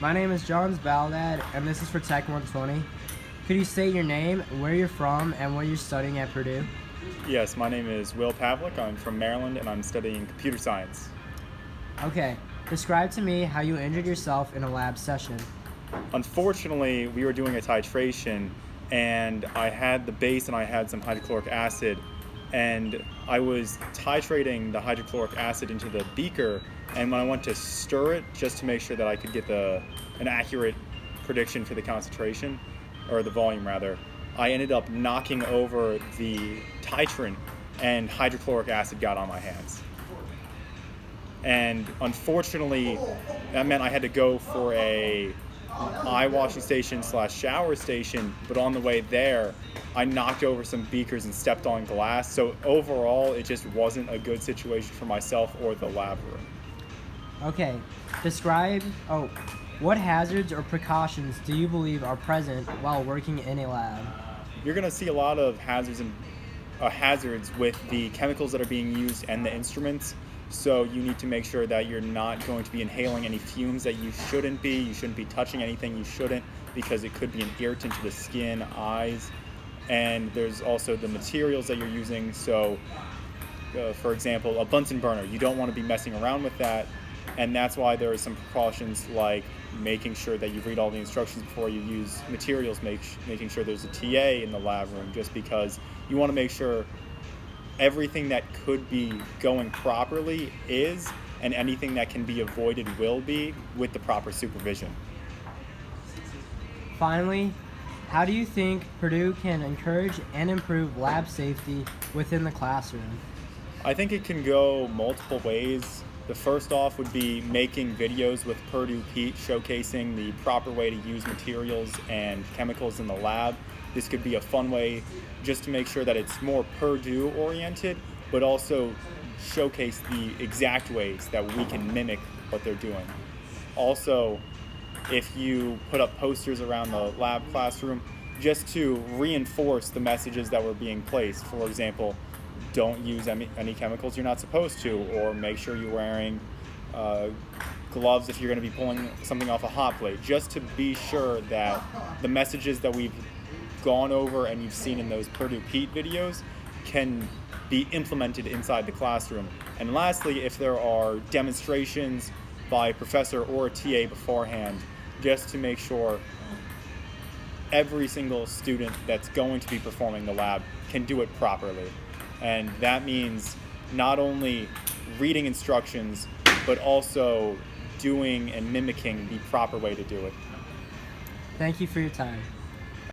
My name is Jones Baldad, and this is for Tech 120. Could you state your name, where you're from, and what you're studying at Purdue? Yes, my name is Will Pavlik. I'm from Maryland and I'm studying computer science. Okay, describe to me how you injured yourself in a lab session. Unfortunately, we were doing a titration and I had the base and I had some hydrochloric acid, and I was titrating the hydrochloric acid into the beaker, and when I went to stir it just to make sure that I could get an accurate prediction for the concentration, or the volume rather, I ended up knocking over the titrant and hydrochloric acid got on my hands. And unfortunately, that meant I had to go for a eye washing station / shower station, but on the way there, I knocked over some beakers and stepped on glass. So overall, it just wasn't a good situation for myself or the lab room. Okay, what hazards or precautions do you believe are present while working in a lab? You're going to see a lot of hazards with the chemicals that are being used and the instruments. So you need to make sure that you're not going to be inhaling any fumes that you shouldn't be. You shouldn't be touching anything you shouldn't, because it could be an irritant to the skin, eyes. And there's also the materials that you're using. So, for example, a Bunsen burner, you don't want to be messing around with that. And that's why there are some precautions like making sure that you read all the instructions before you use materials, making sure there's a TA in the lab room, just because you want to make sure everything that could be going properly is, and anything that can be avoided will be, with the proper supervision. Finally, how do you think Purdue can encourage and improve lab safety within the classroom? I think it can go multiple ways. The first off would be making videos with Purdue Pete showcasing the proper way to use materials and chemicals in the lab. This could be a fun way just to make sure that it's more Purdue oriented, but also showcase the exact ways that we can mimic what they're doing. Also, if you put up posters around the lab classroom just to reinforce the messages that were being placed. For example, don't use any chemicals you're not supposed to, or make sure you're wearing gloves if you're going to be pulling something off a hot plate, just to be sure that the messages that we've gone over and you've seen in those Purdue Pete videos can be implemented inside the classroom. And lastly, if there are demonstrations by a professor or a TA beforehand, just to make sure every single student that's going to be performing the lab can do it properly. And that means not only reading instructions, but also doing and mimicking the proper way to do it. Thank you for your time.